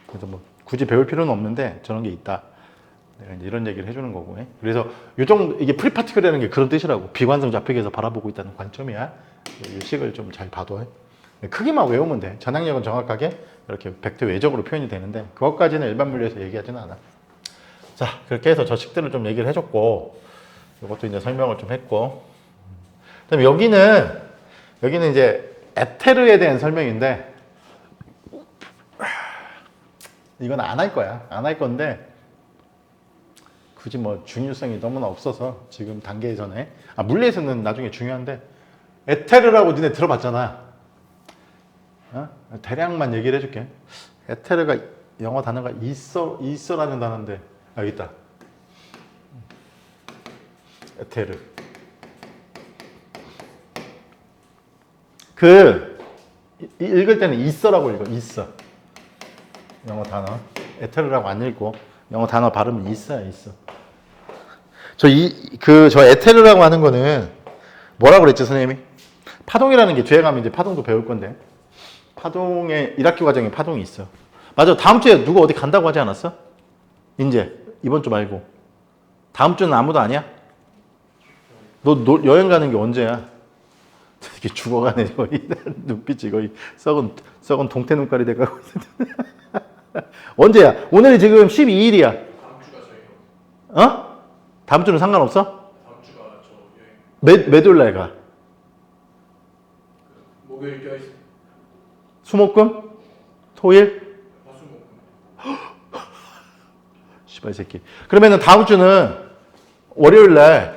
그래서 뭐 굳이 배울 필요는 없는데 저런 게 있다. 내가 이제 이런 얘기를 해주는 거고. 그래서 요 정도 이게 프리파티클이라는 게 그런 뜻이라고. 비관성 좌표계에서 바라보고 있다는 관점이야. 이 식을 좀 잘 봐둬. 크기만 외우면 돼. 전향력은 정확하게 이렇게 벡터 외적으로 표현이 되는데 그것까지는 일반 물리에서 얘기하지는 않아. 자, 그렇게 해서 저 식들을 좀 얘기를 해줬고 이것도 이제 설명을 좀 했고 그다음에 여기는 이제 에테르에 대한 설명인데 이건 안 할 거야. 안 할 건데 굳이 뭐 중요성이 너무나 없어서 지금 단계에서는 물리에서는 나중에 중요한데 에테르라고 니네 들어봤잖아. 어? 대략만 얘기를 해줄게. 에테르가 영어 단어가 있어라는 단어인데 여기 있다. 에테르. 읽을 때는 있어라고 읽어. 있어. 영어 단어. 에테르라고 안 읽고 영어 단어 발음은 있어야 있어. 저 에테르라고 하는 거는 뭐라고 그랬지 선생님이? 파동이라는 게 뒤에 가면 이제 파동도 배울 건데 파동의 1학기 과정에 파동이 있어. 맞아. 다음 주에 누구 어디 간다고 하지 않았어? 이제 이번 주 말고 다음 주는 아무도 아니야? 너 여행 가는 게 언제야? 이렇게 죽어가네 거의. 눈빛이 거의 썩은 동태 눈깔이 돼가고 있는데. 언제야? 오늘이 지금 12일이야. 다음 주가 저희 어? 다음 주는 상관없어? 다음 주가 저 여행 몇 요일 날 가? 목요일 껴있어. 수목금? 토일? 화수목. 씨발 새끼. 그러면은 다음 주는 월요일 날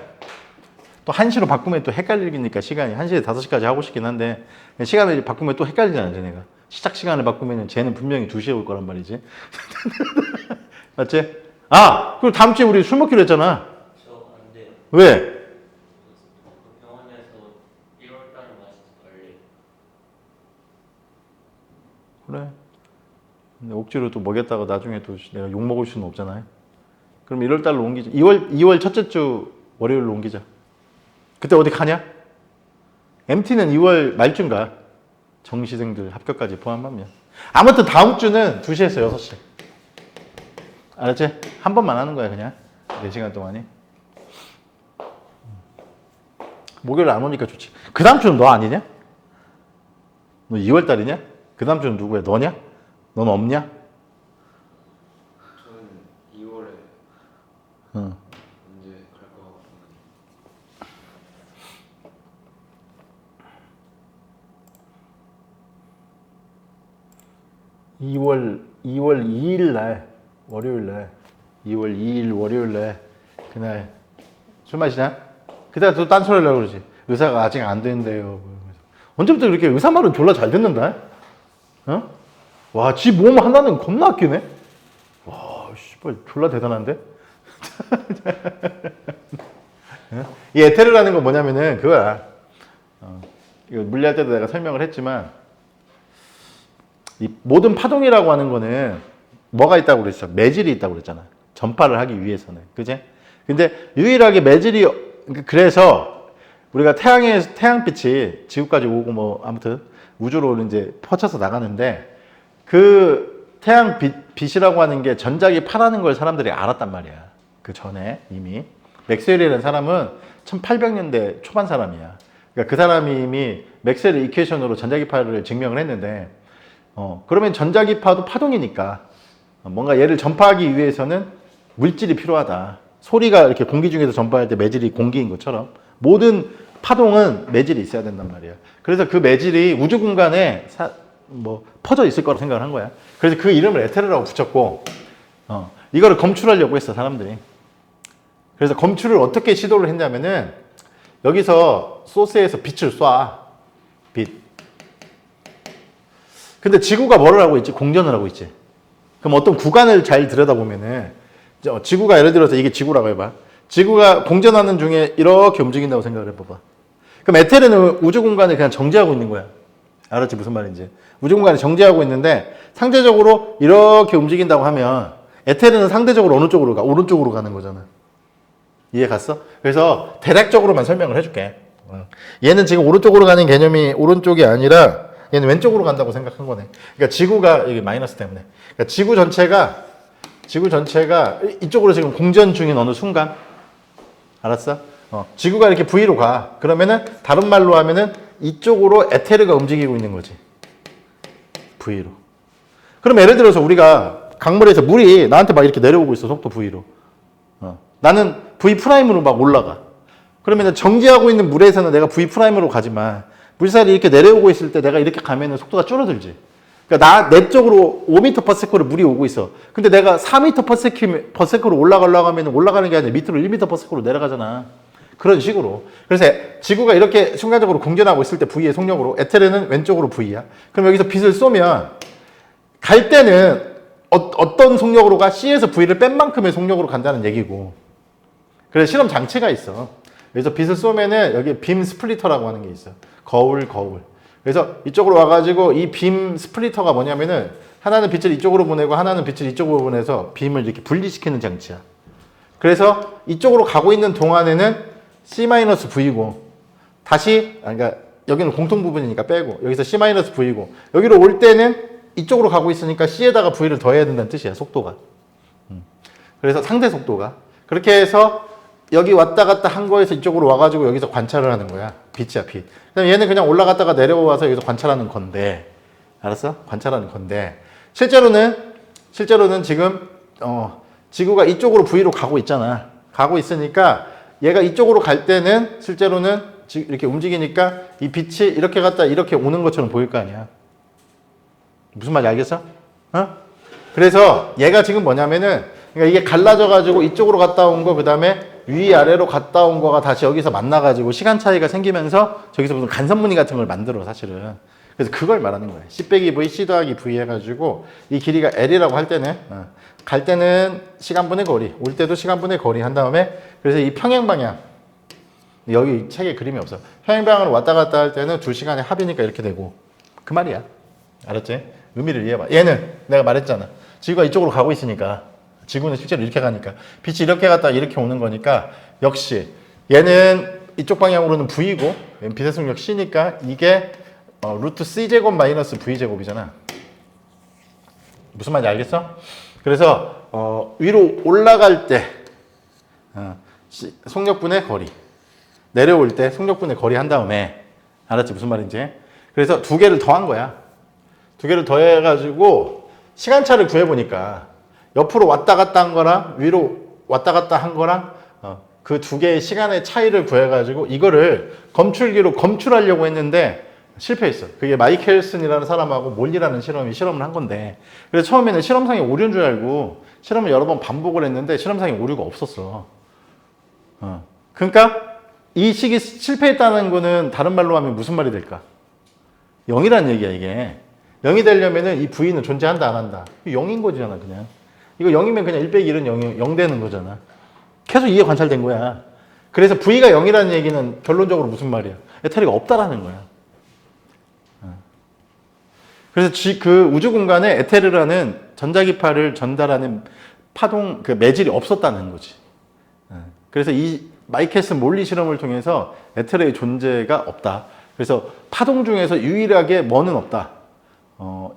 또 1시로 바꾸면 또 헷갈리니까 시간이 1시에 5시까지 하고 싶긴 한데 시간을 바꾸면 또 헷갈리잖아 쟤네가. 시작 시간을 바꾸면 쟤는 분명히 2시에 올 거란 말이지. 맞지? 그리고 다음 주에 우리 술 먹기로 했잖아. 저 안 돼요. 왜? 병원에서 1월달에 마셔서 빨리. 그래. 근데 억지로 또 먹였다가 나중에 또 내가 욕 먹을 수는 없잖아요. 그럼 1월 달로 옮기자. 2월 첫째 주 월요일로 옮기자. 그때 어디 가냐? MT는 2월 말쯤가. 정시생들 합격까지 포함하면. 아무튼 다음 주는 2시에서 6시. 알았지? 한 번만 하는 거야 그냥. 4시간 동안이. 목요일 안 오니까 좋지. 그 다음 주는 너 아니냐? 너 2월 달이냐? 그 다음 주는 누구야? 너냐? 넌 없냐? 저는 2월에 응. 언제 갈 것 같은데 2월 2일 날 월요일 날 2월 2일 월요일 날 그날 술 마시냐? 그때 또 딴소리 하려고 그러지. 의사가 아직 안 된대요. 언제부터 이렇게 의사 말은 졸라 잘 듣는다? 어? 와, 지 몸 하나는 겁나 아끼네? 와, 씨발, 졸라 대단한데? 이 에테르라는 건 뭐냐면은 그거야. 이거 물리할 때도 내가 설명을 했지만 이 모든 파동이라고 하는 거는 뭐가 있다고 그랬어? 매질이 있다고 그랬잖아. 전파를 하기 위해서는. 그제? 근데 유일하게 매질이 그래서 우리가 태양빛이 지구까지 오고 뭐 아무튼 우주로 이제 퍼쳐서 나가는데 그 빛이라고 하는 게 전자기 파라는 걸 사람들이 알았단 말이야. 그 전에 이미 맥스웰이라는 사람은 1800년대 초반 사람이야. 그러니까 그 사람이 이미 맥스웰 이퀘이션으로 전자기파를 증명을 했는데 그러면 전자기파도 파동이니까 뭔가 얘를 전파하기 위해서는 물질이 필요하다. 소리가 이렇게 공기 중에서 전파할 때 매질이 공기인 것처럼 모든 파동은 매질이 있어야 된단 말이야. 그래서 그 매질이 우주 공간에 퍼져 있을 거라고 생각을 한 거야. 그래서 그 이름을 에테르라고 붙였고 이거를 검출하려고 했어 사람들이. 그래서 검출을 어떻게 시도를 했냐면은 여기서 소스에서 빛을 쏴. 빛. 근데 지구가 뭐를 하고 있지? 공전을 하고 있지. 그럼 어떤 구간을 잘 들여다보면은 지구가 예를 들어서 이게 지구라고 해봐. 지구가 공전하는 중에 이렇게 움직인다고 생각을 해봐봐. 그럼 에테르는 우주 공간을 그냥 정지하고 있는 거야. 알았지? 무슨 말인지. 우주 공간을 정지하고 있는데 상대적으로 이렇게 움직인다고 하면 에테르는 상대적으로 어느 쪽으로 가? 오른쪽으로 가는 거잖아. 이해 갔어? 그래서 대략적으로만 설명을 해줄게. 얘는 지금 오른쪽으로 가는 개념이 오른쪽이 아니라 얘는 왼쪽으로 간다고 생각한 거네. 그러니까 지구가 이게 마이너스 때문에. 그러니까 지구 전체가 이쪽으로 지금 공전 중인 어느 순간, 알았어? 지구가 이렇게 V로 가. 그러면은 다른 말로 하면은 이쪽으로 에테르가 움직이고 있는 거지. V로. 그럼 예를 들어서 우리가 강물에서 물이 나한테 막 이렇게 내려오고 있어. 속도 V로. 나는 V 프라임으로 막 올라가. 그러면 정지하고 있는 물에서는 내가 V 프라임으로 가지만 물살이 이렇게 내려오고 있을 때 내가 이렇게 가면은 속도가 줄어들지. 그러니까 내 쪽으로 5m/s로 물이 오고 있어. 근데 내가 4m/s로 올라가려고 하면 올라가는 게 아니라 밑으로 1m/s로 내려가잖아. 그런 식으로. 그래서 지구가 이렇게 순간적으로 공전하고 있을 때 V의 속력으로 에테르는 왼쪽으로 V야. 그럼 여기서 빛을 쏘면 갈 때는 어떤 속력으로 가? C에서 V를 뺀 만큼의 속력으로 간다는 얘기고. 그래서 실험 장치가 있어. 그래서 빛을 쏘면은 여기 빔 스플리터라고 하는 게 있어. 거울. 그래서 이쪽으로 와가지고 이 빔 스플리터가 뭐냐면은 하나는 빛을 이쪽으로 보내고 하나는 빛을 이쪽으로 보내서 빔을 이렇게 분리시키는 장치야. 그래서 이쪽으로 가고 있는 동안에는 C-V고 다시, 그러니까 여기는 공통 부분이니까 빼고 여기서 C-V고 여기로 올 때는 이쪽으로 가고 있으니까 C에다가 V를 더해야 된다는 뜻이야. 속도가. 그래서 상대 속도가. 그렇게 해서 여기 왔다 갔다 한 거에서 이쪽으로 와가지고 여기서 관찰을 하는 거야. 빛이야, 빛. 그다음 얘는 그냥 올라갔다가 내려와서 여기서 관찰하는 건데, 알았어? 관찰하는 건데, 실제로는 지금 지구가 이쪽으로 V로 가고 있잖아. 가고 있으니까 얘가 이쪽으로 갈 때는 실제로는 이렇게 움직이니까 이 빛이 이렇게 갔다 이렇게 오는 것처럼 보일 거 아니야. 무슨 말인지 알겠어? 그래서 얘가 지금 뭐냐면은 그러니까 이게 갈라져가지고 이쪽으로 갔다 온 거, 그 다음에 위아래로 갔다 온 거가 다시 여기서 만나가지고 시간 차이가 생기면서 저기서 무슨 간선무늬 같은 걸 만들어, 사실은. 그래서 그걸 말하는 거예요. C 빼기 V, C 더하기 V 해가지고 이 길이가 L이라고 할 때는 갈 때는 시간분의 거리, 올 때도 시간분의 거리 한 다음에 그래서 이 평행 방향, 여기 책에 그림이 없어. 평행 방향으로 왔다 갔다 할 때는 2시간의 합이니까 이렇게 되고 그 말이야. 알았지? 의미를 이해해봐. 얘는 내가 말했잖아. 지구가 이쪽으로 가고 있으니까 지구는 실제로 이렇게 가니까 빛이 이렇게 갔다 이렇게 오는 거니까 역시 얘는 이쪽 방향으로는 V고 빛의 속력 C니까 이게 루트 C제곱 마이너스 V제곱이잖아. 무슨 말인지 알겠어? 그래서 위로 올라갈 때 속력분의 거리, 내려올 때 속력분의 거리 한 다음에, 알았지? 무슨 말인지? 그래서 두 개를 더한 거야. 두 개를 더해가지고 시간차를 구해보니까 옆으로 왔다 갔다 한 거랑 위로 왔다 갔다 한 거랑 그 두 개의 시간의 차이를 구해가지고 이거를 검출기로 검출하려고 했는데 실패했어. 그게 마이켈슨이라는 사람하고 몰리라는 실험을 한 건데, 그래서 처음에는 실험상에 오류인 줄 알고 실험을 여러 번 반복을 했는데 실험상에 오류가 없었어. 그러니까 이 식이 실패했다는 거는 다른 말로 하면 무슨 말이 될까? 0이라는 얘기야, 이게. 0이 되려면은 이 V는 존재한다, 안 한다? 0인 거잖아, 그냥. 이거 0이면 그냥 1 빼기 1은 0 되는 거잖아. 계속 이게 관찰된 거야. 그래서 V가 0이라는 얘기는 결론적으로 무슨 말이야? 에테르가 없다라는 거야. 그래서 그 우주 공간에 에테르라는 전자기파를 전달하는 파동, 그 매질이 없었다는 거지. 그래서 이 마이켈슨 몰리 실험을 통해서 에테르의 존재가 없다. 그래서 파동 중에서 유일하게 뭐는 없다.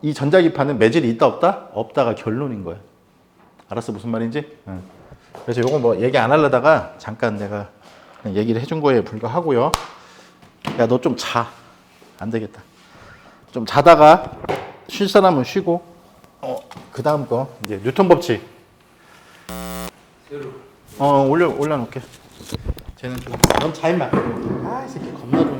이 전자기파는 매질이 있다 없다? 없다가 결론인 거야. 알았어, 무슨 말인지? 그래서 요거 뭐 얘기 안 하려다가 잠깐 내가 그냥 얘기를 해준 거에 불과하고요. 야, 너 좀 자. 안 되겠다. 좀 자다가 쉴 사람은 쉬고, 그 다음 거 이제 뉴턴 법칙. 새로 올려놓을게. 쟤는 좀, 넌 자 임마. 아, 이 새끼 겁나 좋아.